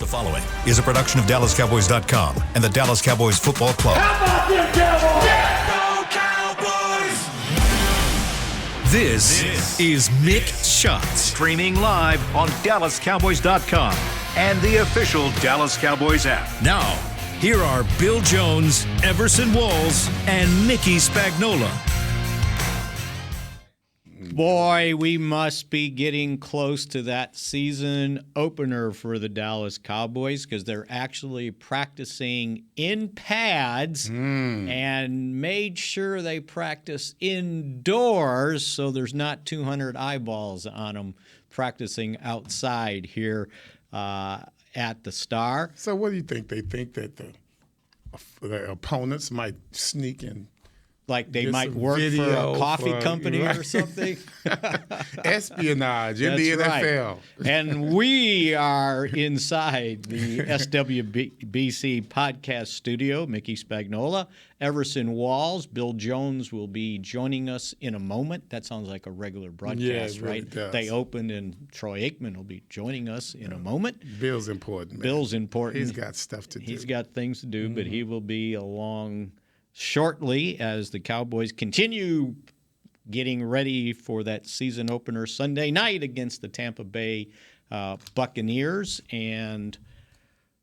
The following is a production of DallasCowboys.com and the Dallas Cowboys Football Club. How about them Cowboys? Yeah, go Cowboys! This is Mick Shots. Streaming live on DallasCowboys.com and the official Dallas Cowboys app. Now, here are Bill Jones, Everson Walls, and Mickey Spagnola. Boy, we must be getting close to that season opener for the Dallas Cowboys because they're actually practicing in pads and made sure they practice indoors so there's not 200 eyeballs on them practicing outside here at the Star. So what do you think? They think that the opponents might sneak in? Like they might work for a coffee company or something. Espionage in the NFL. Right. And we are inside the SWBC podcast studio. Mickey Spagnola, Everson Walls, Bill Jones will be joining us in a moment. that sounds like a regular broadcast, it really right? does. They opened, and Troy Aikman will be joining us in a moment. Bill's important, man. Bill's important. He's got stuff to do. He's got things to do, but he will be along shortly as the Cowboys continue getting ready for that season opener Sunday night against the Tampa Bay Buccaneers. And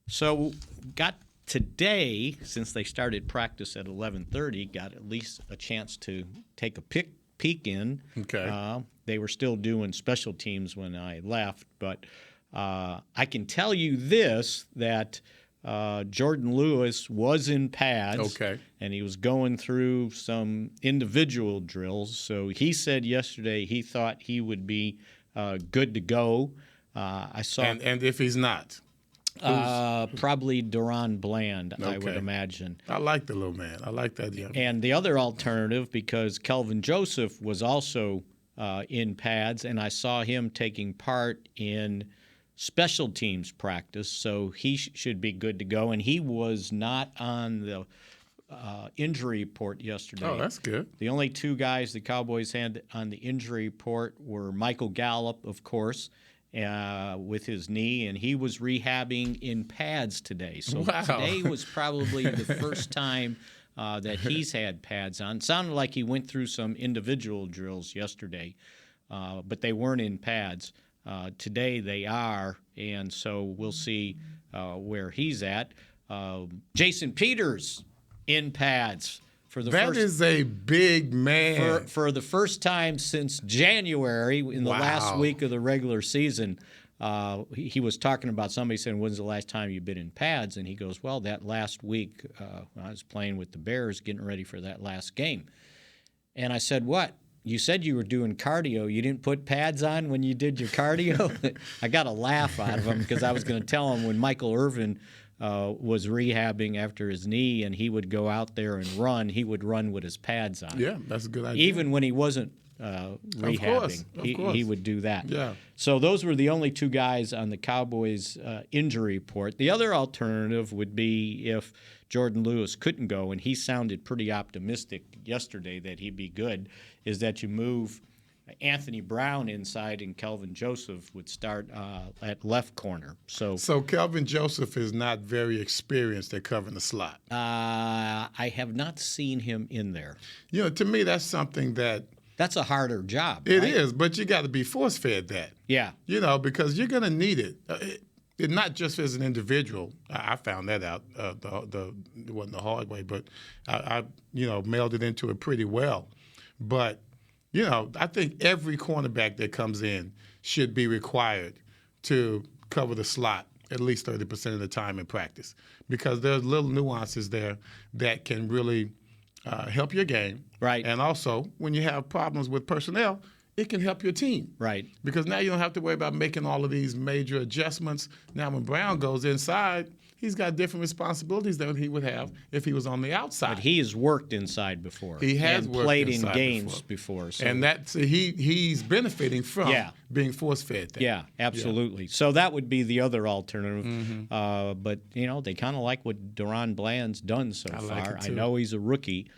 so got today, since they started practice at 11:30, got at least a chance to take a peek in. Okay. They were still doing special teams when I left, but I can tell you this, that Jordan Lewis was in pads, and he was going through some individual drills. So he said yesterday he thought he would be good to go. I saw, and if he's not, probably Deron Bland, I would imagine. I like the little man. I like that young man. And the other alternative, because Kelvin Joseph was also in pads, and I saw him taking part in special teams practice, so he should be good to go. And he was not on the injury report yesterday. Oh, that's good. The only two guys the Cowboys had on the injury report were Michael Gallup, of course, with his knee, and he was rehabbing in pads today. So today was probably the first time that he's had pads on. Sounded like he went through some individual drills yesterday, but they weren't in pads. Today they are, and so we'll see where he's at. Jason Peters in pads for the first. That is a big man. For the first time since January in the last week of the regular season. He was talking about somebody saying, "When's the last time you've been in pads?" And he goes, "Well, that last week when I was playing with the Bears, getting ready for that last game." And I said, "What? You said you were doing cardio. You didn't put pads on when you did your cardio?" I got a laugh out of him because I was going to tell him when Michael Irvin was rehabbing after his knee and he would go out there and run, he would run with his pads on. Yeah, that's a good idea. Even when he wasn't rehabbing, of course. he would do that. Yeah. So those were the only two guys on the Cowboys injury report. The other alternative would be if Jordan Lewis couldn't go, and he sounded pretty optimistic yesterday that he'd be good, is that you move Anthony Brown inside and Kelvin Joseph would start at left corner. So Kelvin Joseph is not very experienced at covering the slot. I have not seen him in there. You know, to me, that's something that's a harder job. It right? is, but you got to be force-fed that. Yeah. You know, because you're going to need it. It not just as an individual. I found that out. It wasn't the hard way, but I melded into it pretty well. But I think every cornerback that comes in should be required to cover the slot at least 30% of the time in practice, because there's little nuances there that can really help your game. Right. And also, when you have problems with personnel, it can help your team. Right. Because now you don't have to worry about making all of these major adjustments. Now when Brown goes inside, he's got different responsibilities than he would have if he was on the outside. But he has worked inside before. He has and worked played inside in games before. So. And he's benefiting from being force-fed that. Yeah, absolutely. Yeah. So that would be the other alternative. Mm-hmm. But, they kind of like what Deron Bland's done so far. Like I know he's a rookie.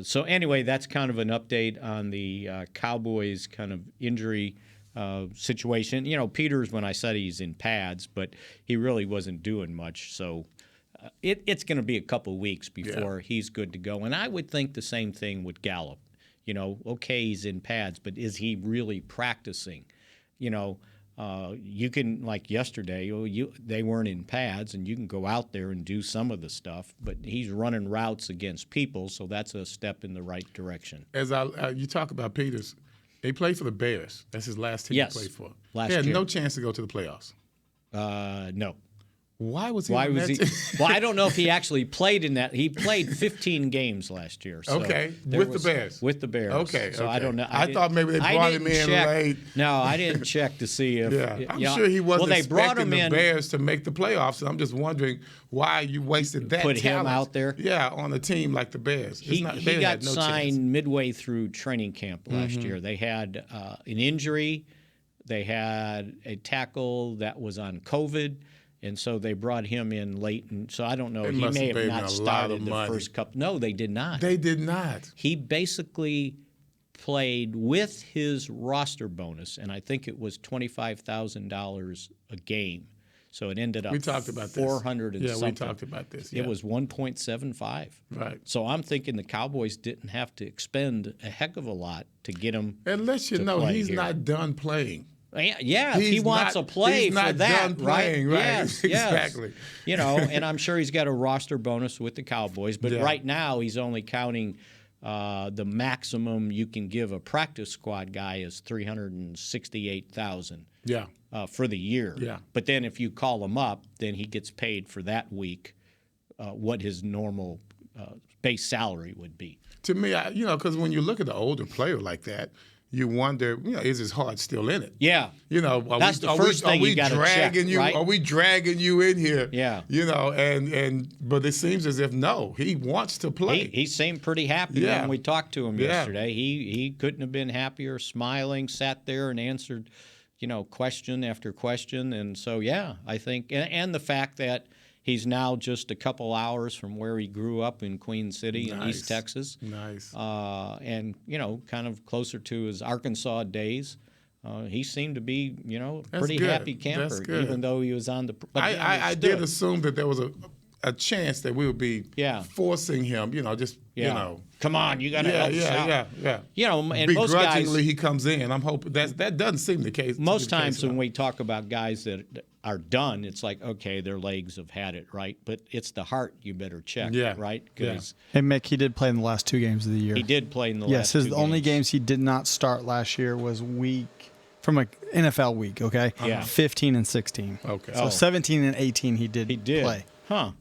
So anyway, that's kind of an update on the Cowboys kind of injury situation. Peters, when I said he's in pads, but he really wasn't doing much. So it's going to be a couple weeks before he's good to go. And I would think the same thing with Gallup. Okay, he's in pads, but is he really practicing? You can, like yesterday, they weren't in pads, and you can go out there and do some of the stuff, but he's running routes against people, so that's a step in the right direction. As you talk about Peters, he played for the Bears. That's his last team he played for. Last year. He had no chance to go to the playoffs. No. Why was he? Well, I don't know if he actually played in that. He played 15 games last year. So with the Bears. With the Bears. Okay. So I don't know. I thought maybe they brought him in late. No, I didn't check to see if. I'm sure he wasn't expecting the in, Bears to make the playoffs. And I'm just wondering why you wasted that put talent, him out there. Yeah, on a team like the Bears. He got signed midway through training camp last year. They had an injury. They had a tackle that was on COVID. And so they brought him in late, and so I don't know. He may have not started the first couple. No, they did not. They did not. He basically played with his roster bonus, and I think it was $25,000 a game. So it ended up. We talked about this. 400 and something. We talked about this. It was 1.75. Right. So I'm thinking the Cowboys didn't have to expend a heck of a lot to get him. And let you know he's not done playing. Yeah, if he wants to play for that, done playing, right? Yes, exactly. And I'm sure he's got a roster bonus with the Cowboys, but right now he's only counting the maximum you can give a practice squad guy is $368,000. Yeah. For the year. Yeah. But then if you call him up, then he gets paid for that week what his normal base salary would be. To me, because when you look at the older player like that, you wonder, is his heart still in it? Yeah. That's the first thing you got to check, right? Are we dragging you in here? Yeah. But it seems as if, no, he wants to play. He seemed pretty happy when we talked to him yesterday. He couldn't have been happier, smiling, sat there and answered, question after question. And so, I think, and the fact that he's now just a couple hours from where he grew up in Queen City in East Texas. Nice. And, kind of closer to his Arkansas days. He seemed to be, pretty happy camper, even though he was on the – I did assume that there was a chance that we would be forcing him, Come on, you got to help us out. Yeah. And most guys – begrudgingly he comes in. I'm hoping that doesn't seem the case. Most times when we talk about guys that are done, it's like, okay, their legs have had it, right? But it's the heart you better check, right? Hey, Mick, he did play in the last 2 games of the year. He did play in the last 2 games. Yes, his only games he did not start last year was from an NFL week, okay? 15 and 16. Okay. So 17 and 18 he did play. Huh.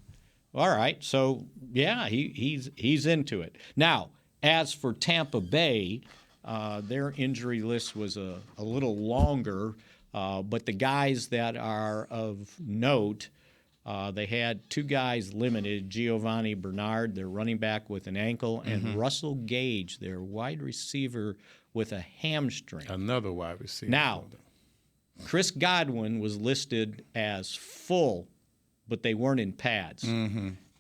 All right. So, he's into it. Now, as for Tampa Bay, their injury list was a little longer, but the guys that are of note, they had 2 guys limited, Giovanni Bernard, their running back with an ankle, and Russell Gage, their wide receiver with a hamstring. Another wide receiver. Now, Chris Godwin was listed as full, but they weren't in pads.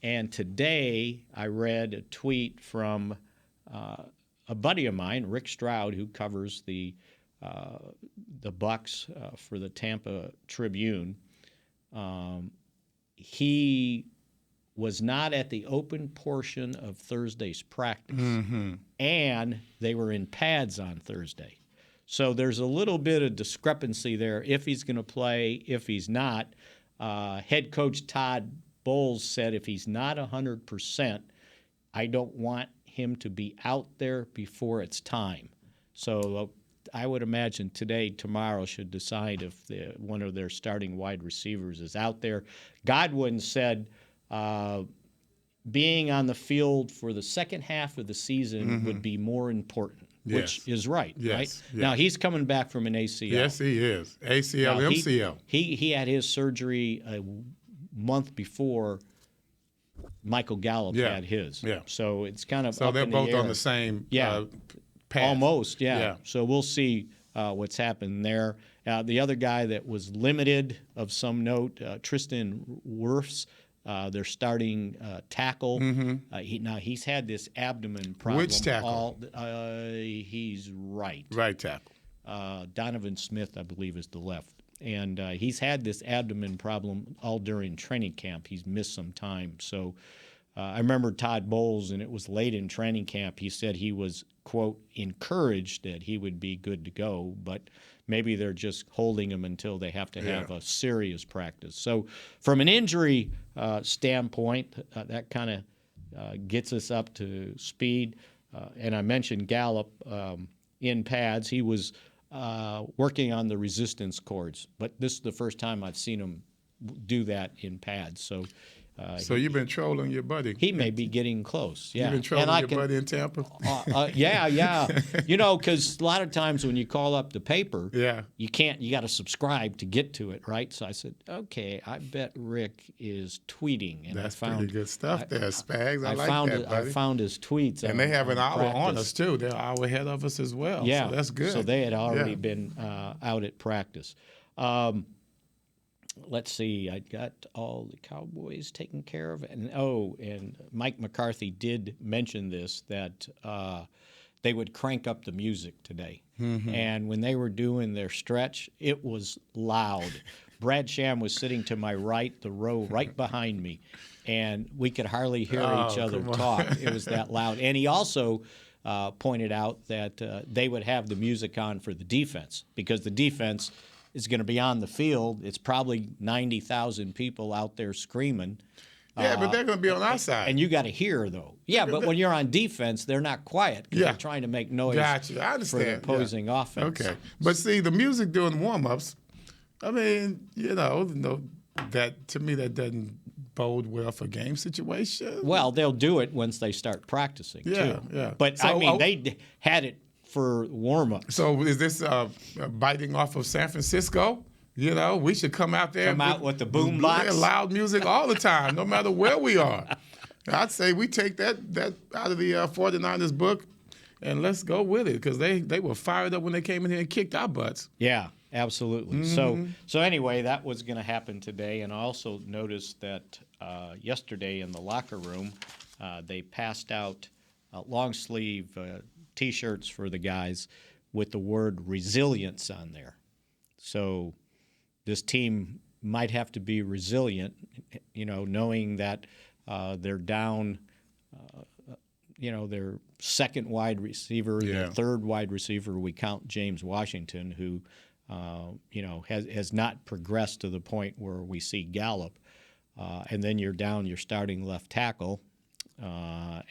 And today I read a tweet from a buddy of mine, Rick Stroud, who covers the Bucs for the Tampa Tribune. He was not at the open portion of Thursday's practice, and they were in pads on Thursday. So there's a little bit of discrepancy there if he's going to play, if he's not. Head coach Todd Bowles said if he's not 100%, I don't want him to be out there before it's time. So I would imagine tomorrow should decide if one of their starting wide receivers is out there. Godwin said being on the field for the second half of the season would be more important, which is right, right? Yes. Now, he's coming back from an ACL. Yes, he is. ACL, now, MCL. He had his surgery a month before Michael Gallup had his. Yeah. So it's kind of up they're in both the air. on the same path. Almost, yeah. So we'll see what's happened there. The other guy that was limited of some note, Tristan Wirfs, their starting tackle. He's had this abdomen problem. Which tackle? He's right. Right tackle. Donovan Smith, I believe, is the left. And he's had this abdomen problem all during training camp. He's missed some time. So I remember Todd Bowles, and it was late in training camp. He said he was, quote, encouraged that he would be good to go, but maybe they're just holding him until they have to have a serious practice. So from an injury standpoint, that kind of gets us up to speed. And I mentioned Gallup in pads. He was working on the resistance cords, but this is the first time I've seen him do that in pads. So you've been trolling your buddy. He may be getting close. Yeah, you've been trolling your buddy in Tampa. Yeah. Because a lot of times when you call up the paper, you can't. You got to subscribe to get to it, right? So I said, okay, I bet Rick is tweeting, and that's pretty good stuff there, Spags. I like that, buddy. I found his tweets, and they have an hour on us too. They're an hour ahead of us as well. Yeah, so that's good. So they had already been out at practice. Let's see. I got all the Cowboys taken care of, and Mike McCarthy did mention this, that they would crank up the music today. Mm-hmm. And when they were doing their stretch, it was loud. Brad Sham was sitting to my right, the row right behind me, and we could hardly hear each other talk. It was that loud. And he also pointed out that they would have the music on for the defense, because the defense is going to be on the field. It's probably 90,000 people out there screaming. Yeah, but they're going to be on our side. And you got to hear, though. Yeah, but when you're on defense, they're not quiet because they're trying to make noise I understand. for the opposing offense. Okay. But see, the music during warm-ups, I mean, that to me that doesn't bode well for game situation. Well, they'll do it once they start practicing, too. Yeah. But, so, they had it for warm-ups. So is this biting off of San Francisco? We should come out there. Come out with the boom box. Loud music all the time, no matter where we are. I'd say we take that out of the 49ers book and let's go with it, because they were fired up when they came in here and kicked our butts. Yeah, absolutely. Mm-hmm. So anyway, that was going to happen today. And I also noticed that yesterday in the locker room, they passed out long-sleeve T-shirts for the guys with the word resilience on there. So this team might have to be resilient, knowing that they're down, their second wide receiver, their third wide receiver. We count James Washington, who, has not progressed to the point where we see Gallup. And then you're down your starting left tackle.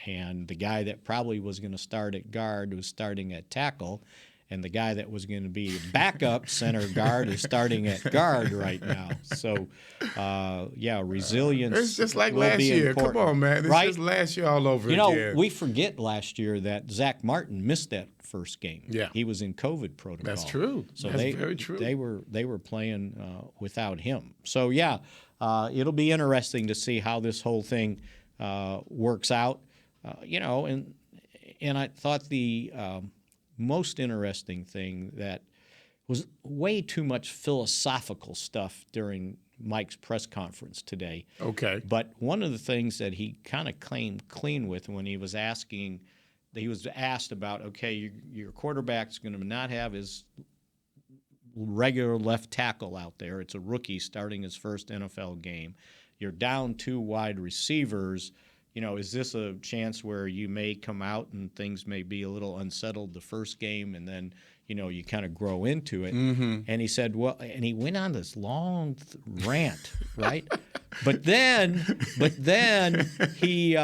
And the guy that probably was going to start at guard was starting at tackle, and the guy that was going to be backup center guard is starting at guard right now. So, resilience. It's just like last year. Important. Come on, man. It's just last year all over again. We forget last year that Zach Martin missed that first game. Yeah, he was in COVID protocol. That's true. So that's very true. They were playing without him. So it'll be interesting to see how this whole thing works out, and I thought the most interesting thing that was way too much philosophical stuff during Mike's press conference today. Okay. But one of the things that he kind of came clean with when he was asked about, okay, your quarterback's going to not have his regular left tackle out there. It's a rookie starting his first NFL game. You're down 2 wide receivers. Is this a chance where you may come out and things may be a little unsettled the first game, and then, you kind of grow into it? Mm-hmm. And he said, and he went on this long rant, right? But then he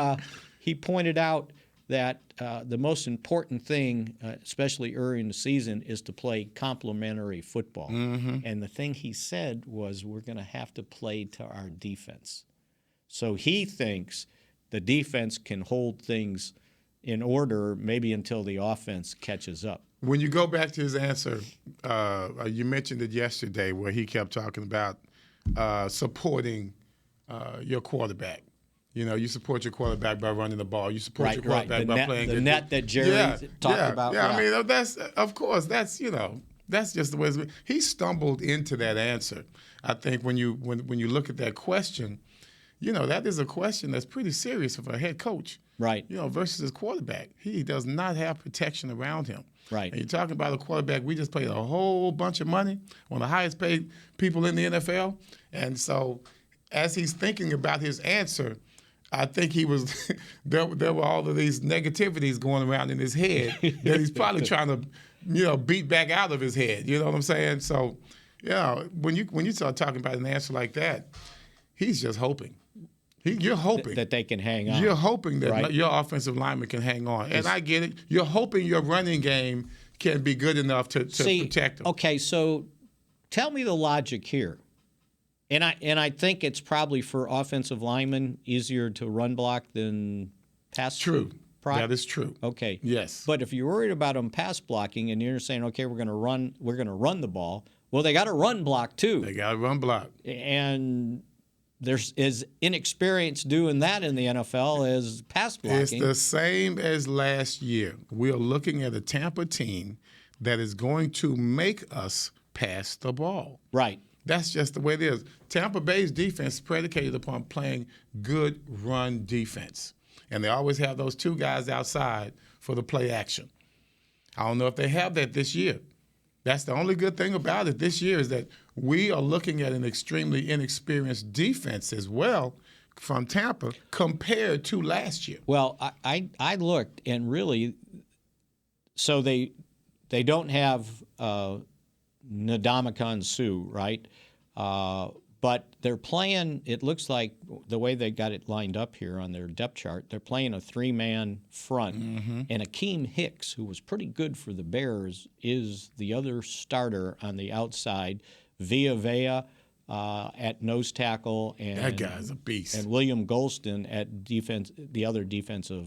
pointed out that the most important thing, especially early in the season, is to play complementary football. Mm-hmm. And the thing he said was, we're going to have to play to our defense. So he thinks the defense can hold things in order maybe until the offense catches up. When you go back to his answer, you mentioned it yesterday where he kept talking about supporting your quarterback. You support your quarterback by running the ball. You support your quarterback by playing the net that Jerry talked about. Yeah, I mean, that's just the way it's been. He stumbled into that answer. I think when you look at that question, that is a question that's pretty serious for a head coach. Right. Versus his quarterback. He does not have protection around him. Right. And you're talking about a quarterback, we just paid a whole bunch of money, one of the highest paid people in the NFL. And so as he's thinking about his answer, I think he was there were all of these negativities going around in his head that he's probably trying to, beat back out of his head. You know what I'm saying? So, when you start talking about an answer like that, he's just hoping. You're hoping that they can hang on. You're hoping that your offensive lineman can hang on. And I get it. You're hoping your running game can be good enough to protect them. Okay, so tell me the logic here. And I think it's probably for offensive linemen easier to run block than pass. True. That is true. Okay. Yes. But if you're worried about them pass blocking and you're saying, okay, we're going to run the ball, well, they got to run block too. They got to run block. And there's as inexperience doing that in the NFL as pass blocking. It's the same as last year. We are looking at a Tampa team that is going to make us pass the ball. Right. That's just the way it is. Tampa Bay's defense is predicated upon playing good run defense. And they always have those two guys outside for the play action. I don't know if they have that this year. That's the only good thing about it this year is that we are looking at an extremely inexperienced defense as well from Tampa compared to last year. Well, I looked, and really, so they don't have Ndamukong Suh, right? But they're playing, it looks like the way they got it lined up here on their depth chart, they're playing a three-man front. Mm-hmm. And Akeem Hicks, who was pretty good for the Bears, is the other starter on the outside. Vea at nose tackle. And that guy's a beast. And William Golston at defense, the other defensive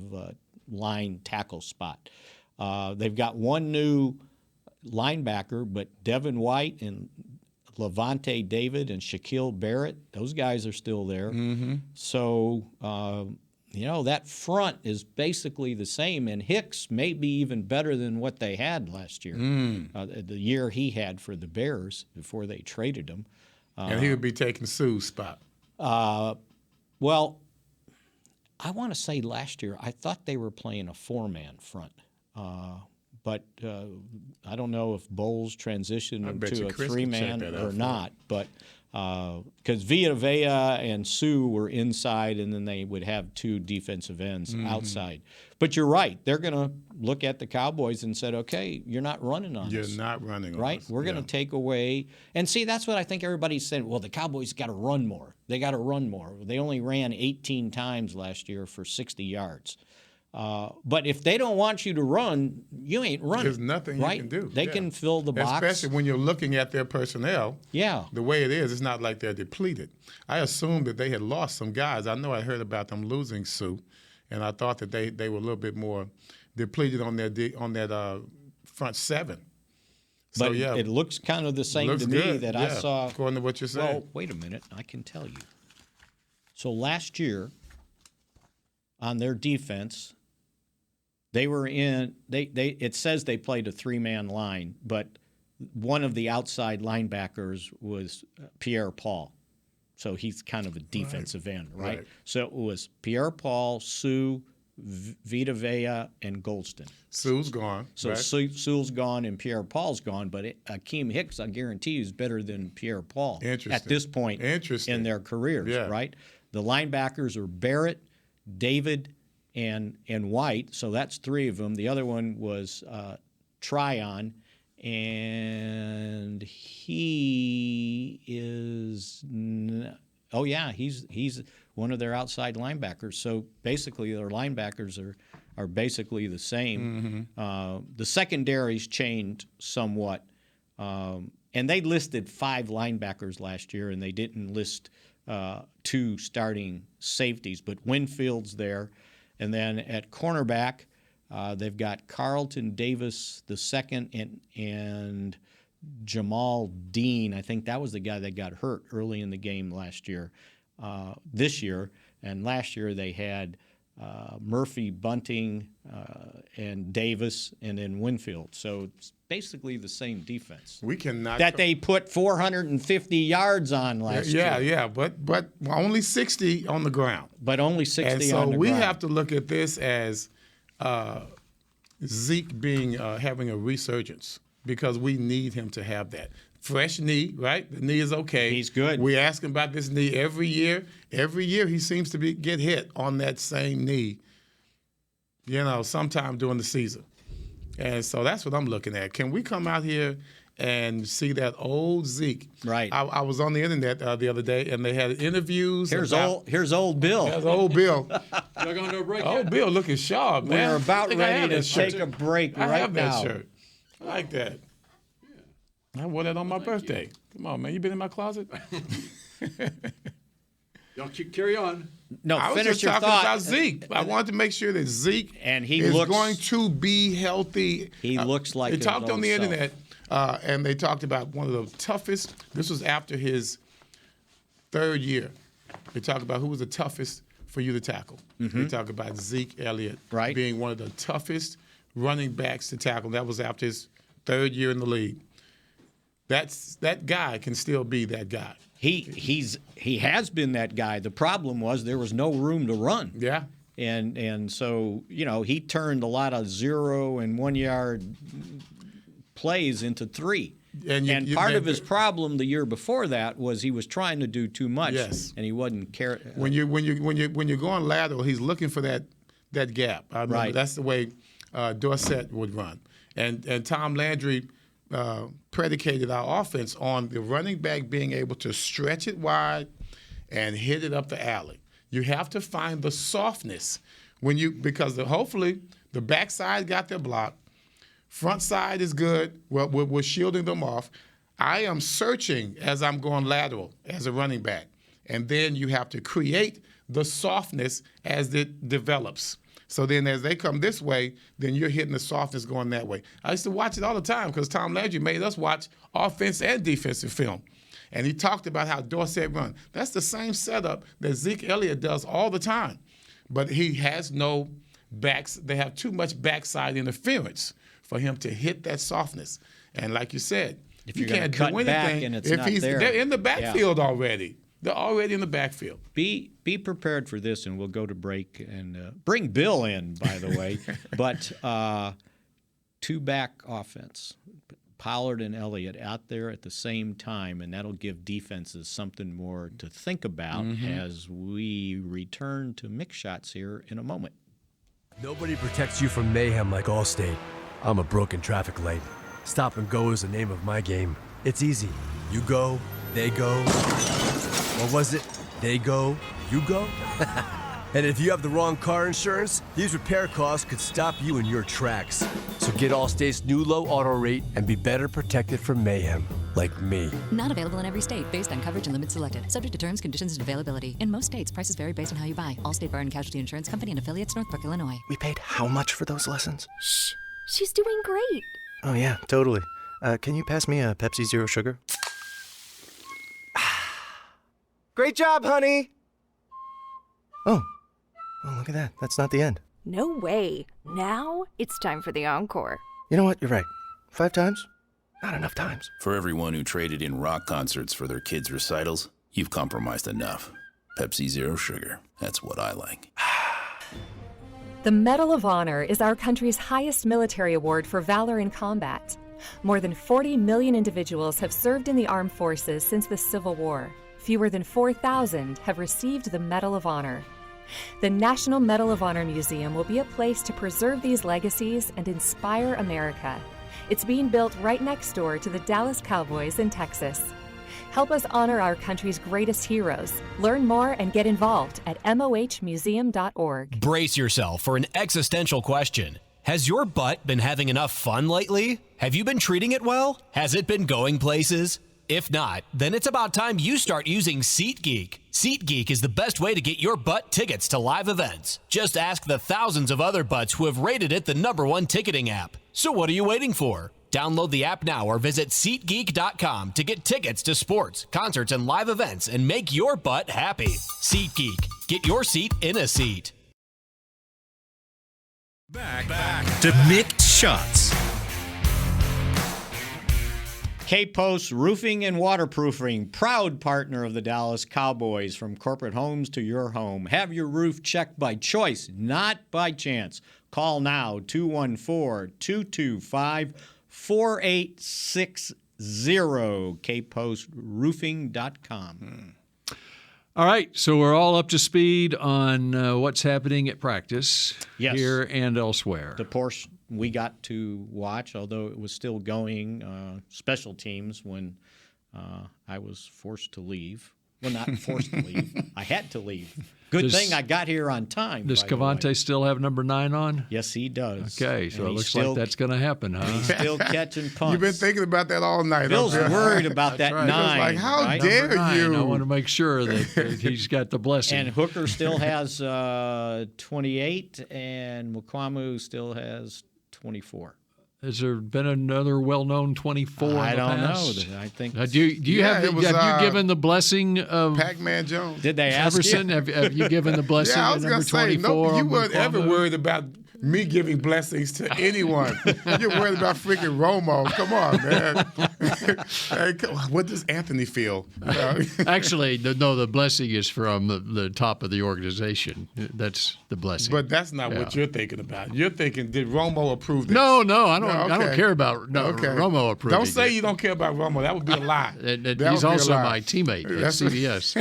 line tackle spot. They've got one new linebacker, but Devin White and Levante David and Shaquille Barrett, those guys are still there. Mm-hmm. So, that front is basically the same, and Hicks may be even better than what they had last year, the year he had for the Bears before they traded him. And he would be taking Sue's spot. Well, I want to say last year I thought they were playing a four-man front. But I don't know if Bowles transitioned to a three-man or not. But because Vea and Suh were inside, and then they would have two defensive ends outside. But you're right. They're going to look at the Cowboys and said, okay, you're not running on us. You're not running on us. Right? We're going to take away. And see, that's what I think everybody's saying. Well, the Cowboys got to run more. They got to run more. They only ran 18 times last year for 60 yards. But if they don't want you to run, you ain't running. There's nothing right? you can do. They can fill the box. Especially when you're looking at their personnel. Yeah. The way it is, it's not like they're depleted. I assumed that they had lost some guys. I know I heard about them losing Suh, and I thought that they were a little bit more depleted on that front seven. So, but it looks kind of the same to me that I saw. According to what you're saying. Well, wait a minute. I can tell you. So last year, on their defense, they were in. It says they played a three-man line, but one of the outside linebackers was Pierre Paul, so he's kind of a defensive end, right? So it was Pierre Paul, Suh, Vita Vea, and Golston. Suh's gone. So Suh's gone and Pierre Paul's gone, but Akeem Hicks, I guarantee you, is better than Pierre Paul at this point in their careers, right? The linebackers are Barrett, David, and White, so that's three of them. The other one was Tryon, and he is he's one of their outside linebackers. So basically, their linebackers are basically the same. Mm-hmm. The secondary's changed somewhat, and they listed 5 linebackers last year, and they didn't list 2 starting safeties, but Winfield's there. And then at cornerback, they've got Carlton Davis II and Jamal Dean. I think that was the guy that got hurt early in the game last year. This year, and last year they had Murphy, Bunting, and Davis, and then Winfield. So it's basically the same defense. We cannot that they put 450 yards on last year. Yeah, but only 60 on the ground. But only 60 and on the so we ground. have to look at this as Zeke being having a resurgence because we need him to have that. Fresh knee, right? The knee is okay. He's good. We ask him about this knee every year. Every year he seems to get hit on that same knee, sometime during the season. And so that's what I'm looking at. Can we come out here and see that old Zeke? Right. I was on the internet the other day, and they had interviews. Here's old Bill. There's old Bill. Y'all going to a break? Old Bill looking sharp, man. We're about ready to take a break right now. I have that shirt. I like that. I wore that on my birthday. Come on, man. You been in my closet? Y'all carry on. No, I was finish just your talking thought. about Zeke. I wanted to make sure that Zeke is going to be healthy. He looks like they his talked own on the self. internet, and they talked about one of the toughest. This was after his third year. They talked about who was the toughest for you to tackle. They talk about Zeke Elliott being one of the toughest running backs to tackle. That was after his third year in the league. That guy can still be that guy. He has been that guy. The problem was there was no room to run. Yeah. And so, he turned a lot of 0 and 1 yard plays into 3. And part of his problem the year before that was he was trying to do too much. Yes. And he wasn't caring. When you're going lateral, he's looking for that gap. I remember Right. That's the way Dorsett would run. And Tom Landry predicated our offense on the running back being able to stretch it wide and hit it up the alley. You have to find the softness because hopefully the backside got their block, front side is good. Well, we're shielding them off. I am searching as I'm going lateral as a running back, and then you have to create the softness as it develops. So then as they come this way, then you're hitting the softness going that way. I used to watch it all the time because Tom Landry made us watch offense and defensive film. And he talked about how Dorsett run. That's the same setup that Zeke Elliott does all the time. But he has no backs. They have too much backside interference for him to hit that softness. And like you said, If you you're gonna can't cut do anything back and it's if not there. They're in the backfield already. They're already in the backfield. Be prepared for this, and we'll go to break and bring Bill in, by the way. But two-back offense, Pollard and Elliott out there at the same time, and that'll give defenses something more to think about as we return to Mick Shots here in a moment. Nobody protects you from mayhem like Allstate. I'm a broken traffic light. Stop and go is the name of my game. It's easy. You go, they go. What was it? They go, you go? And if you have the wrong car insurance, these repair costs could stop you in your tracks. So get Allstate's new low auto rate and be better protected from mayhem, like me. Not available in every state based on coverage and limits selected. Subject to terms, conditions, and availability. In most states, prices vary based on how you buy. Allstate Bar and Casualty Insurance Company and affiliates, Northbrook, Illinois. We paid how much for those lessons? Shh, she's doing great. Oh, yeah, totally. Can you pass me a Pepsi Zero Sugar? Great job, honey! Oh, well, look at that. That's not the end. No way. Now it's time for the encore. You know what? You're right. 5 times? Not enough times. For everyone who traded in rock concerts for their kids' recitals, you've compromised enough. Pepsi Zero Sugar. That's what I like. The Medal of Honor is our country's highest military award for valor in combat. More than 40 million individuals have served in the armed forces since the Civil War. Fewer than 4,000 have received the Medal of Honor. The National Medal of Honor Museum will be a place to preserve these legacies and inspire America. It's being built right next door to the Dallas Cowboys in Texas. Help us honor our country's greatest heroes. Learn more and get involved at mohmuseum.org. Brace yourself for an existential question. Has your butt been having enough fun lately? Have you been treating it well? Has it been going places? If not, then it's about time you start using SeatGeek. SeatGeek is the best way to get your butt tickets to live events. Just ask the thousands of other butts who have rated it the #1 ticketing app. So what are you waiting for? Download the app now or visit SeatGeek.com to get tickets to sports, concerts, and live events and make your butt happy. SeatGeek. Get your seat in a seat. Back to Mick Shots. K-Post Roofing and Waterproofing, proud partner of the Dallas Cowboys. From corporate homes to your home. Have your roof checked by choice, not by chance. Call now, 214-225-4860, kpostroofing.com. All right, so we're all up to speed on what's happening at practice here and elsewhere. The portion we got to watch, although it was still going, special teams when I was forced to leave. Well, not forced to leave. I had to leave. Good thing I got here on time. Does Cavante still have number 9 on? Yes, he does. Okay, so it looks like that's going to happen, huh? He's still catching punts. You've been thinking about that all night. Bill's worried about that right. 9. Like, how right? dare you? I want to make sure that he's got the blessing. And Hooker still has 28, and Mukwamu still has 24. Has there been another well-known 24? I in the don't past? know. I think. Do you have you given the blessing of Pac-Man Jones? Did they ask Everson? you? Have you given the blessing Yeah, I of was number going to say, 24? no, you weren't ever worried about me giving blessings to anyone. You're worried about freaking Romo. Come on, man. Hey, what does Anthony feel? Actually, no, the blessing is from the top of the organization. That's the blessing. But that's not what you're thinking about. You're thinking, did Romo approve this? No, I don't. No, okay. I don't care about Romo approving. Don't say it. you don't care about Romo. That would be a lie. He's also my teammate at CBS.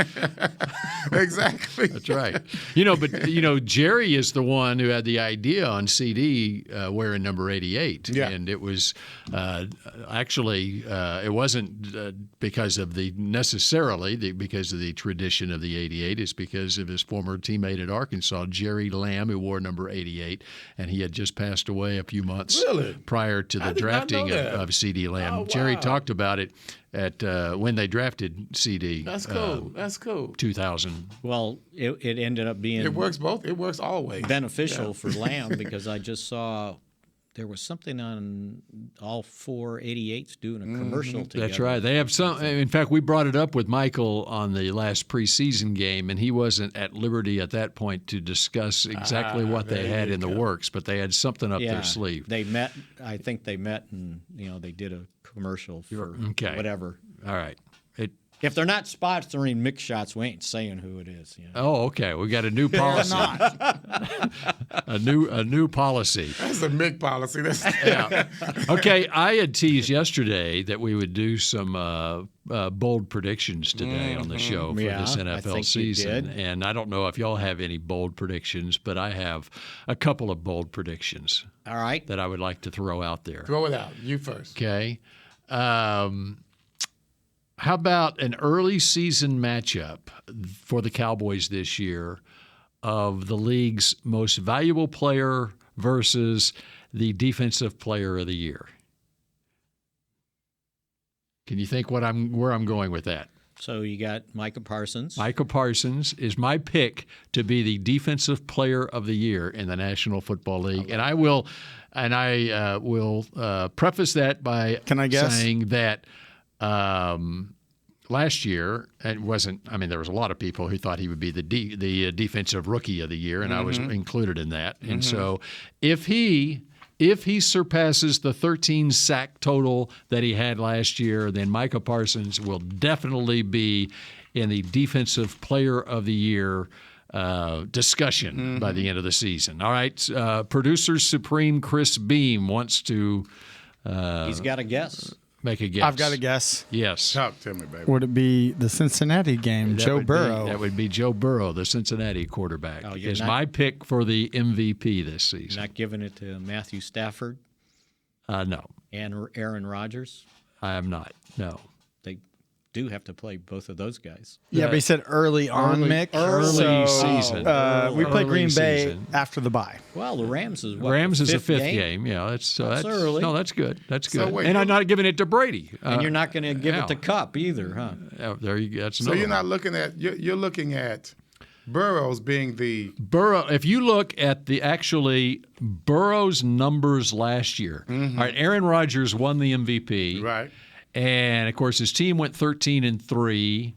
Exactly. That's right. But Jerry is the one who had the idea on CD wearing number 88, and it was actually it wasn't because of because of the tradition of the 88. It's because of his former teammate at Arkansas, Jerry Lamb, who wore number 88, and he had just passed away a few months prior to the drafting of CD Lamb. Oh, wow. Jerry talked about it at when they drafted CD. That's cool. That's cool. 2000. Well, it ended up being. It works both. It works always. Beneficial for Lamb because I just saw there was something on all 4 88s doing a commercial together. That's right. They have some. In fact, we brought it up with Michael on the last preseason game, and he wasn't at liberty at that point to discuss exactly what they had in the works, but they had something up their sleeve. They met. I think they met, and they did a commercial for whatever. All right. If they're not sponsoring Mick Shots, we ain't saying who it is. Oh, okay. We got a new policy. a new policy. That's a Mick policy. Okay. I had teased yesterday that we would do some bold predictions today on the show for this NFL season, and I don't know if y'all have any bold predictions, but I have a couple of bold predictions. All right. That I would like to throw out there. Throw it out. You first. Okay. How about an early season matchup for the Cowboys this year of the league's most valuable player versus the defensive player of the year? Can you think where I'm going with that? So you got Micah Parsons. Micah Parsons is my pick to be the defensive player of the year in the National Football League, and I will preface that by saying that. Last year, it wasn't. I mean, there was a lot of people who thought he would be the defensive rookie of the year, and I was included in that. And so, if he surpasses the 13 sack total that he had last year, then Micah Parsons will definitely be in the defensive player of the year discussion by the end of the season. All right, producer supreme Chris Beam wants to. He's got a guess. Make a guess. I've got a guess. Yes. Talk to me, baby. Would it be the Cincinnati game, Joe Burrow? That would be Joe Burrow, the Cincinnati quarterback. Is my pick for the MVP this season. Not giving it to Matthew Stafford? No. And Aaron Rodgers? I am not. No. They do have to play both of those guys. Yeah, but he said early on, Mick. Early season. We play Green Bay after the bye. Well, the Rams is what? Rams is a fifth game. Yeah, that's early. No, that's good. That's good. So wait, and I'm not giving it to Brady. And you're not going to give it to Cup either, huh? There you go. So you're not looking at you're looking at Burrow's being the Burrow. If you look at Burrow's numbers last year, all right, Aaron Rodgers won the MVP, right. And of course, his team went 13-3.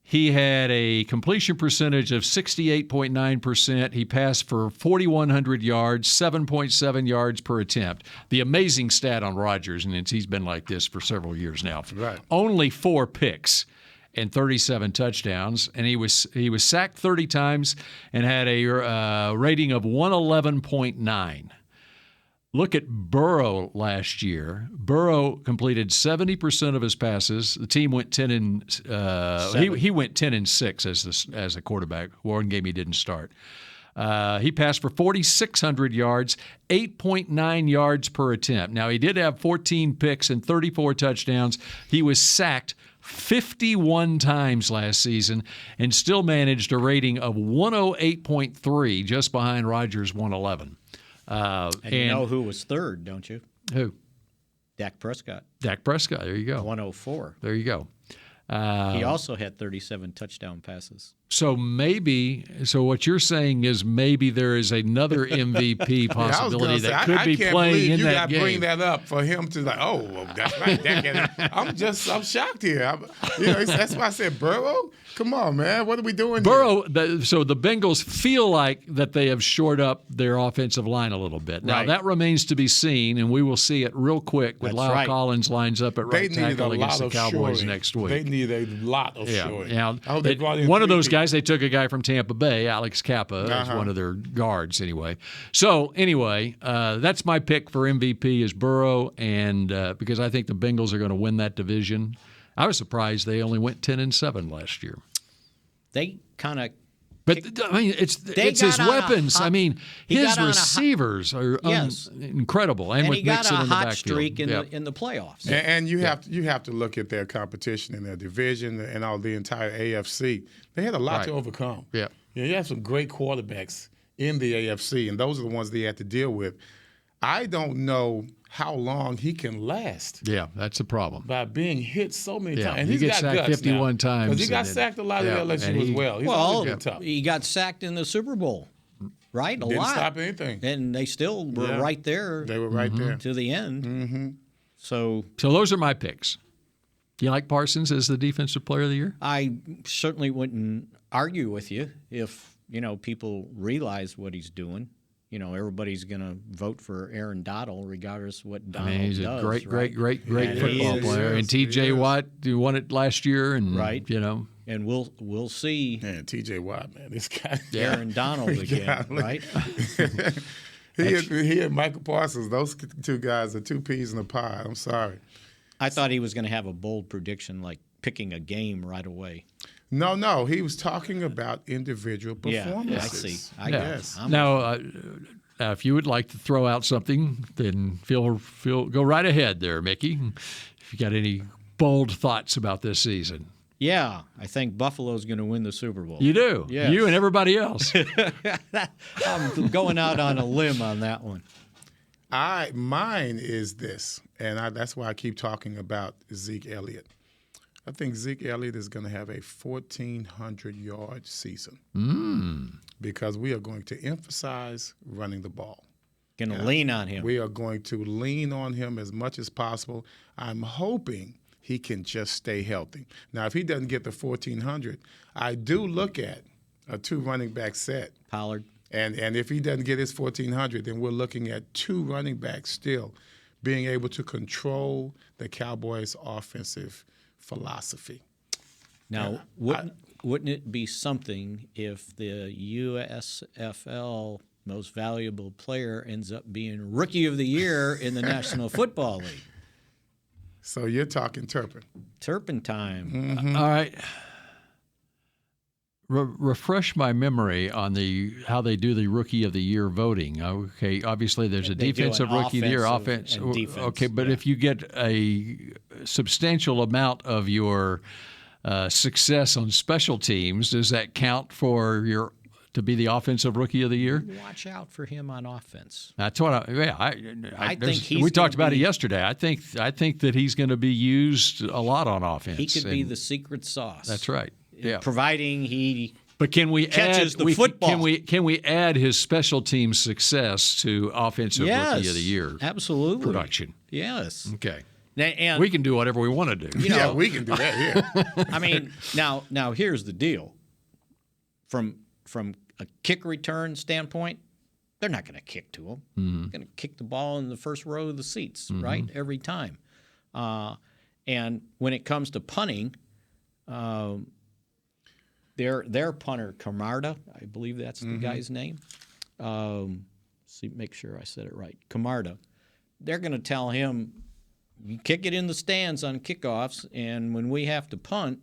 He had a completion percentage of 68.9%. He passed for 4,100 yards, 7.7 yards per attempt. The amazing stat on Rodgers, and he's been like this for several years now. Right. Only 4 picks and 37 touchdowns, and he was sacked 30 times and had a rating of 111.9. Look at Burrow last year. Burrow completed 70% of his passes. The team went 10 and he went 10 and 6 as a quarterback. One game he didn't start. He passed for 4,600 yards, 8.9 yards per attempt. Now he did have 14 picks and 34 touchdowns. He was sacked 51 times last season and still managed a rating of 108.3, just behind Rodgers' 111. And you know who was third, don't you? Who? Dak Prescott. Dak Prescott. There you go. 104. There you go. He also had 37 touchdown passes. So what you're saying is maybe there is another MVP possibility that could be playing in that game. You got to bring that up for him to that's right. I'm shocked here. That's why I said Burrow. Come on, man. What are we doing Burrow, so the Bengals feel like that they have shored up their offensive line a little bit. Now, that remains to be seen, and we will see it real quick when Lyle Collins lines up at right tackle against the Cowboys next week. They need a lot of shoring. Now, one of those guys, they took a guy from Tampa Bay, Alex Kappa, as one of their guards anyway. So, that's my pick for MVP is Burrow, and because I think the Bengals are going to win that division. I was surprised they only went 10-7 last year. They kind of, but it's his weapons. His receivers are incredible, and with he got Mixon a in the hot backfield. streak in the playoffs. And you have to look at their competition in their division and all the entire AFC. They had a lot to overcome. Yeah, you have some great quarterbacks in the AFC, and those are the ones they had to deal with. I don't know how long he can last. Yeah, that's a problem. By being hit so many times. And he gets sacked 51 times. Because he got sacked a lot at LSU as well. He's always been tough. He got sacked in the Super Bowl, right? Didn't stop anything. And they still were right there. They were right there. To the end. Mm-hmm. So those are my picks. Do you like Parsons as the Defensive Player of the Year? I certainly wouldn't argue with you if, people realize what he's doing. Everybody's going to vote for Aaron Donald regardless of what Donald does. He's a great And football player. And T.J. Watt won it last year, and And we'll see. Man, T.J. Watt, man, this guy. Aaron Donald again, right? He and Michael Parsons, those two guys are two peas in a pod. I'm sorry. I thought he was going to have a bold prediction like picking a game right away. No. He was talking about individual performances. I see. Yes. Now, if you would like to throw out something, then go right ahead there, Mickey. If you got any bold thoughts about this season. Yeah, I think Buffalo's going to win the Super Bowl. You do? Yes. You and everybody else. I'm going out on a limb on that one. Mine is this, and that's why I keep talking about Zeke Elliott. I think Zeke Elliott is going to have a 1,400-yard season because we are going to emphasize running the ball. Going to lean on him. We are going to lean on him as much as possible. I'm hoping he can just stay healthy. Now, if he doesn't get the 1,400, I do look at a 2 running back set. Pollard. And if he doesn't get his 1,400, then we're looking at 2 running backs still being able to control the Cowboys' offensive philosophy. Now, wouldn't it be something if the USFL most valuable player ends up being Rookie of the Year in the National Football League? So you're talking Turpin. Turpin time. Mm-hmm. All right. Refresh my memory on how they do the Rookie of the Year voting. Okay, obviously there's a defensive Rookie of the Year, offense. Defense, okay, but if you get a substantial amount of your success on special teams, does that count for to be the offensive Rookie of the Year? Watch out for him on offense. That's what I think we talked about it yesterday. I think that he's going to be used a lot on offense. He could be the secret sauce. That's right. Yeah. Providing he But can we catches add the football? Can we add his special team success to offensive Rookie of the Year? Absolutely. Production. Yes. Okay. And we can do whatever we want to do. Yeah, we can do that here. I mean, now here's the deal. From a kick return standpoint, they're not going to kick to them. They're going to kick the ball in the first row of the seats, right, every time. And when it comes to punting, their punter, Camarda, I believe that's the guy's name. Make sure I said it right. Camarda. They're going to tell him, you kick it in the stands on kickoffs, and when we have to punt,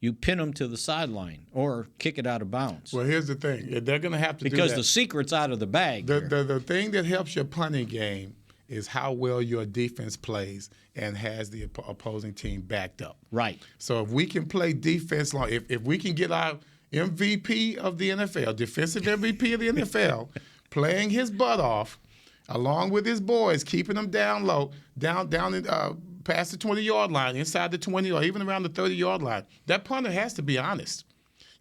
you pin them to the sideline or kick it out of bounds. Well, here's the thing. They're going to have to do that. Because the secret's out of the bag. The thing that helps your punting game is how well your defense plays and has the opposing team backed up. Right. So if we can play defense long, if we can get our MVP of the NFL, defensive MVP of the NFL, playing his butt off, along with his boys, keeping them down low, down in, past the 20-yard line, inside the 20, or even around the 30-yard line, that punter has to be honest.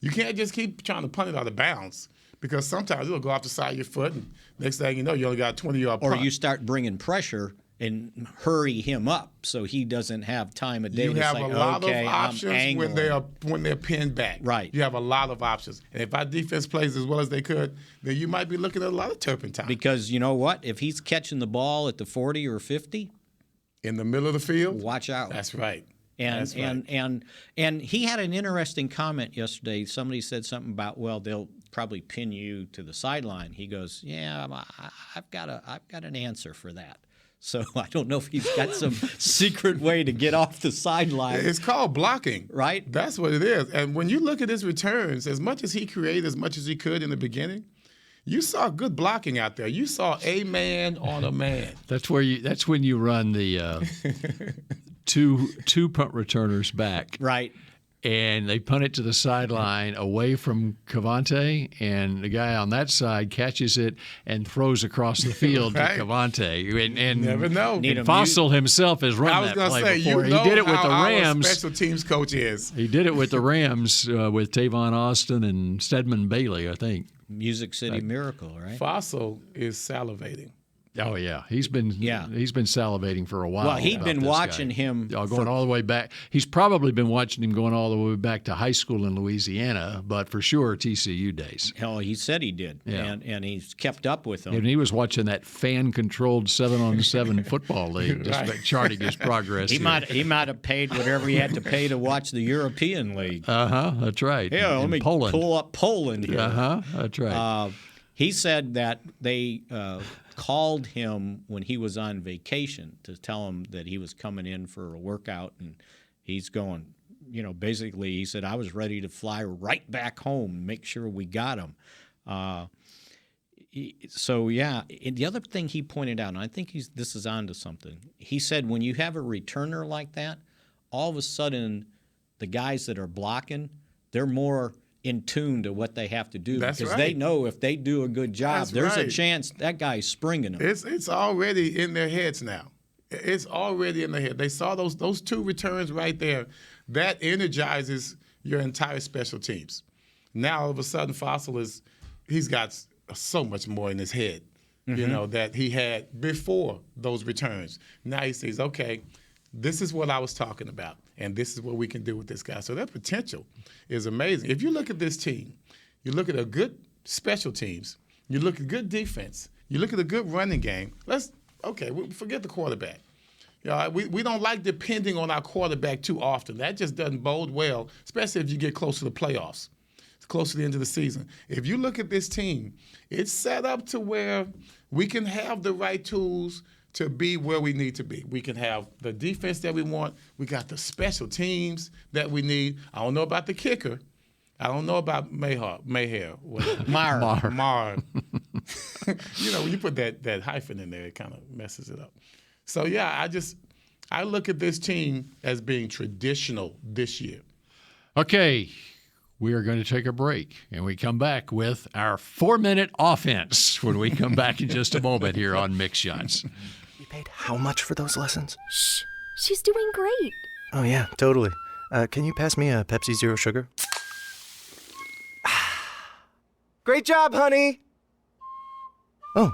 You can't just keep trying to punt it out of bounds because sometimes it'll go off the side of your foot, and next thing you know, you only got a 20-yard punt. Or you start bringing pressure and hurry him up so he doesn't have time of day you to have say, a lot okay, of options when they're pinned back. Right. You have a lot of options. And if our defense plays as well as they could, then you might be looking at a lot of Turpin Time. Because you know what? If he's catching the ball at the 40 or 50, in the middle of the field, watch out. That's right. And he had an interesting comment yesterday. Somebody said something about, well, they'll probably pin you to the sideline. He goes, yeah, I've got an answer for that. So I don't know if he's got some secret way to get off the sideline. It's called blocking. Right? That's what it is. And when you look at his returns, as much as he created, as much as he could in the beginning, you saw good blocking out there. You saw a man on a man. That's when you run the two punt returners back. Right. And they punt it to the sideline away from Cavante, and the guy on that side catches it and throws across the field to Cavante. And never know. And Fossil himself has run that play before. He did it with the Rams. Our special teams coach is. He did it with the Rams with Tavon Austin and Stedman Bailey, I think. Music City Miracle, right? Fossil is salivating. Oh yeah, he's been salivating for a while. Well, he'd been watching him going all the way back. He's probably been watching him going all the way back to high school in Louisiana, but for sure TCU days. Hell, he said he did, and he's kept up with them. And he was watching that fan-controlled 7-on-7 football league, just charting his progress. He might have paid whatever he had to pay to watch the European League. That's right. Yeah, let me pull up Poland here. That's right. He said that they called him when he was on vacation to tell him that he was coming in for a workout, and he's going, basically he said, I was ready to fly right back home and make sure we got him. And the other thing he pointed out, and I think this is on to something, he said when you have a returner like that, all of a sudden the guys that are blocking, they're more in tune to what they have to do because they know if they do a good job, there's a chance that guy's springing them. It's already in their heads now. It's already in their head. They saw those two returns right there. That energizes your entire special teams. Now all of a sudden, Fossil he's got so much more in his head, that he had before those returns. Now he says, okay, this is what I was talking about, and this is what we can do with this guy. So that potential is amazing. If you look at this team, you look at a good special teams, you look at good defense, you look at a good running game. We forget the quarterback. We don't like depending on our quarterback too often. That just doesn't bode well, especially if you get close to the playoffs, close to the end of the season. If you look at this team, it's set up to where we can have the right tools to be where we need to be. We can have the defense that we want. We got the special teams that we need. I don't know about the kicker. I don't know about Maher. Mar. When you put that hyphen in there, it kind of messes it up. So, I look at this team as being traditional this year. Okay, we are going to take a break, and we come back with our 4-minute offense when we come back in just a moment here on Mick Shots. You paid how much for those lessons? Shh, she's doing great. Oh, yeah, totally. Can you pass me a Pepsi Zero Sugar? Great job, honey! Oh,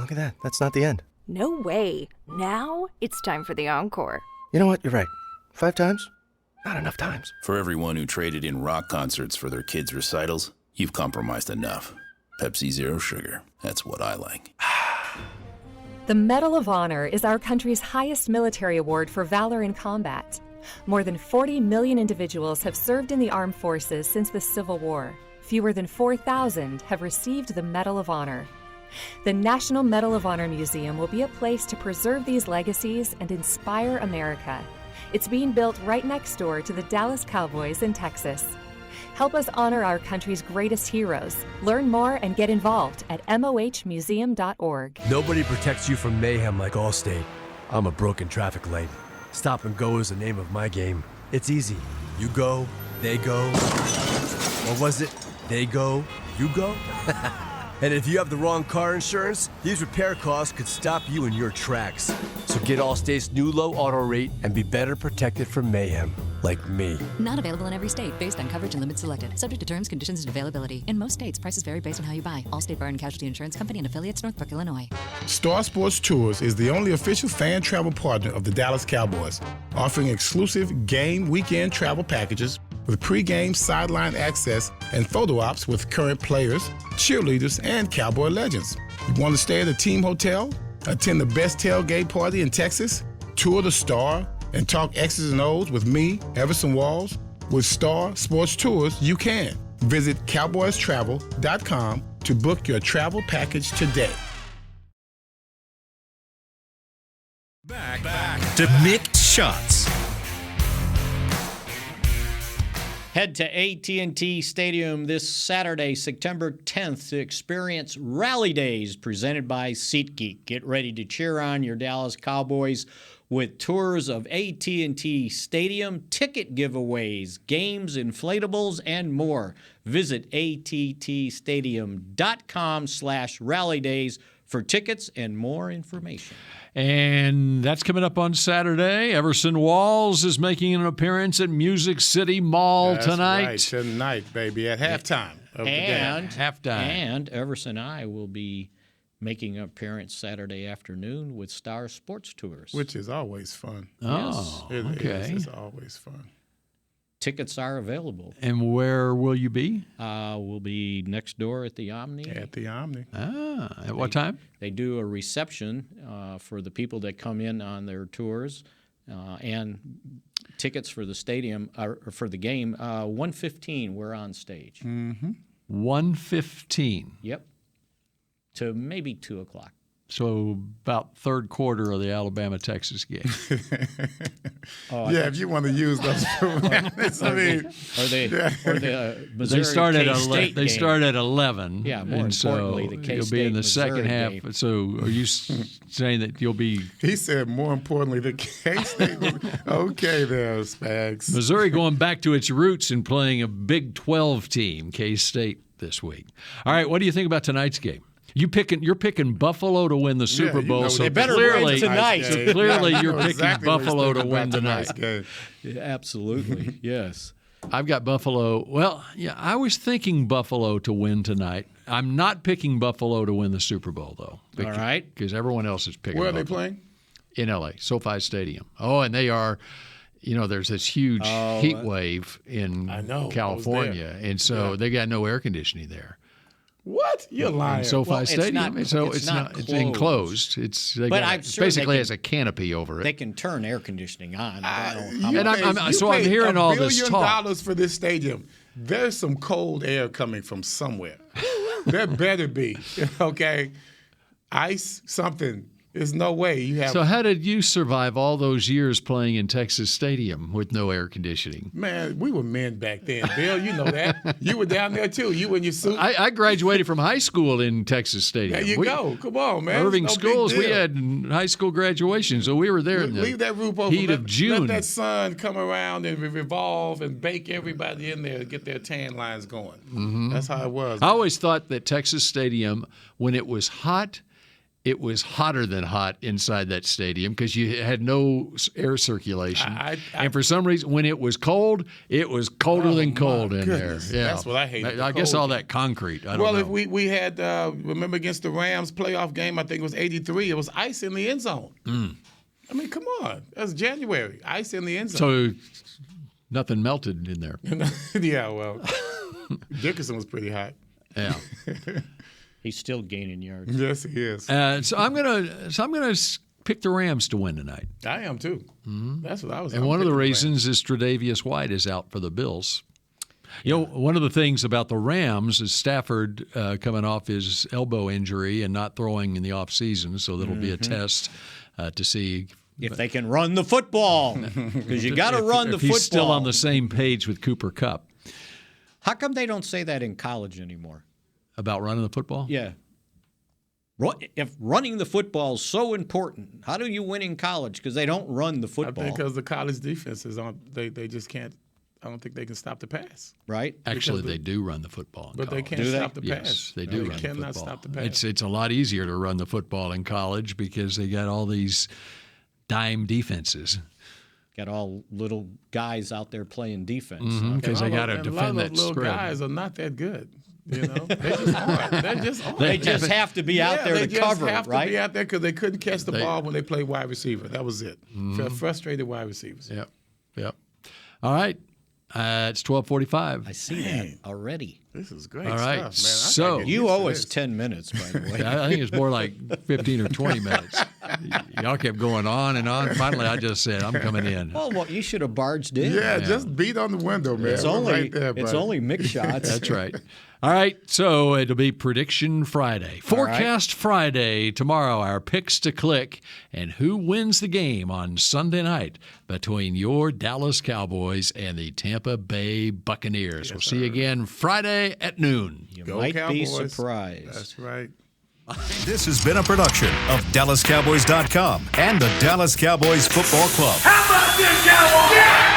look at that. That's not the end. No way. Now it's time for the encore. You know what? You're right. 5 times? Not enough times. For everyone who traded in rock concerts for their kids' recitals, you've compromised enough. Pepsi Zero Sugar. That's what I like. The Medal of Honor is our country's highest military award for valor in combat. More than 40 million individuals have served in the armed forces since the Civil War. Fewer than 4,000 have received the Medal of Honor. The National Medal of Honor Museum will be a place to preserve these legacies and inspire America. It's being built right next door to the Dallas Cowboys in Texas. Help us honor our country's greatest heroes. Learn more and get involved at mohmuseum.org. Nobody protects you from mayhem like Allstate. I'm a broken traffic light. Stop and go is the name of my game. It's easy. You go, they go. Or was it they go, you go? And if you have the wrong car insurance, these repair costs could stop you in your tracks. So get Allstate's new low auto rate and be better protected from mayhem, like me. Not available in every state based on coverage and limits selected. Subject to terms, conditions, and availability. In most states, prices vary based on how you buy. Allstate Bar and Casualty Insurance Company and affiliates, Northbrook, Illinois. Star Sports Tours is the only official fan travel partner of the Dallas Cowboys, offering exclusive game weekend travel packages with pre-game sideline access and photo ops with current players, cheerleaders, and Cowboy legends. You want to stay at a team hotel, attend the best tailgate party in Texas, tour the Star, and talk X's and O's with me, Everson Walls? With Star Sports Tours, you can. Visit cowboystravel.com to book your travel package today. Back to Mick Shots. Head to AT&T Stadium this Saturday, September 10th, to experience Rally Days presented by SeatGeek. Get ready to cheer on your Dallas Cowboys with tours of AT&T Stadium, ticket giveaways, games, inflatables, and more. Visit attstadium.com/rallydays for tickets and more information. And that's coming up on Saturday. Everson Walls is making an appearance at Music City Mall tonight. Right, tonight, baby, at halftime of the game. And Everson and I will be making an appearance Saturday afternoon with Star Sports Tours. Which is always fun. Oh, yes, okay. It's always fun. Tickets are available. And where will you be? We'll be next door at the Omni. At the Omni. At what time? They do a reception for the people that come in on their tours, and tickets for the stadium or for the game. 1:15, we're on stage. 1:15. Yep. To maybe 2 o'clock. So about third quarter of the Alabama-Texas game. If you want to use those minutes, I mean, or the Missouri K-State They start at 11. Yeah, more and importantly, so the K-State you'll be in the Missouri second half. game. So are you saying that you'll be? He said more importantly, the K-State. Okay, there, Spags. Missouri going back to its roots and playing a Big 12 team, K-State, this week. All right, what do you think about tonight's game? You're picking Buffalo to win the Super Bowl. You know, so they better clearly, win tonight. So clearly, Yeah, you're picking exactly Buffalo to win tonight. Yeah, absolutely, yes. I've got Buffalo. Well, yeah, I was thinking Buffalo to win tonight. I'm not picking Buffalo to win the Super Bowl, though. All right. Because everyone else is picking Where are Buffalo. they playing? In L.A., SoFi Stadium. Oh, and they are, there's this huge heat wave in California, and so they got no air conditioning there. What? You're lying. In SoFi Stadium. It's enclosed. It's basically has a canopy over it. They can turn air conditioning on. I'm hearing all this talk. $1 billion for this stadium. There's some cold air coming from somewhere. There better be. Okay, ice, something. There's no way you have. So how did you survive all those years playing in Texas Stadium with no air conditioning? Man, we were men back then, Bill. You know that. You were down there too. You in your suit. I graduated from high school in Texas Stadium. There you go. Come on, man. Irving Schools, we deal. had high school graduation, so we were there in the Leave that roof open. heat of June. Let that sun come around and revolve and bake everybody in there to get their tan lines going. Mm-hmm. That's how it was. I always thought that Texas Stadium, when it was hot it was hotter than hot inside that stadium because you had no air circulation. And for some reason, when it was colder than cold in goodness. there. Yeah. That's what I hated. I guess all that concrete. I don't know. If we had, remember against the Rams playoff game, I think it was 83, it was ice in the end zone. I mean, come on. That's January. Ice in the end zone. So nothing melted in there. Yeah, well, Dickerson was pretty hot. Yeah. He's still gaining yards. Yes, he is. So I'm gonna pick the Rams to win tonight. I am too. Mm-hmm. That's what I was. And one of the reasons is Tre'Davious White is out for the Bills. You know, one of the things about the Rams is Stafford coming off his elbow injury and not throwing in the offseason, so that'll be a test to see if they can run the football, because you got to run the football. He's still on the same page with Cooper Kupp. How come they don't say that in college anymore? About running the football? Yeah. If running the football is so important, how do you win in college? Because they don't run the football. I think because the college defenses they just can't. I don't think they can stop the pass. Right? Actually, they do run the football in but college. They can't stop the pass. Yes, they do run the football. They cannot stop the pass. It's a lot easier to run the football in college because they got all these dime defenses. Got all little guys out there playing defense. Because they got to defend that little spread. Guys are not that good. You know, they just aren't. They just have to be out there to cover, right? They just have to be out there because they couldn't catch the ball when they played wide receiver. That was it. Frustrated wide receivers. Yep. All right. It's 12:45. I see that already. This is great All right. stuff, man. So you owe us 10 minutes, by the way. I think it's more like 15 or 20 minutes. Y'all kept going on and on. Finally, I just said, I'm coming in. Well, you should have barged in. Yeah, just beat on the window, man. It's only Mick shots. That's right. All right, so it'll be Prediction Friday. Forecast Friday tomorrow, our picks to click, and who wins the game on Sunday night between your Dallas Cowboys and the Tampa Bay Buccaneers. We'll see you again Friday at noon. You Go might Cowboys. be surprised. That's right. This has been a production of DallasCowboys.com and the Dallas Cowboys Football Club. How about this, Cowboys? Yeah!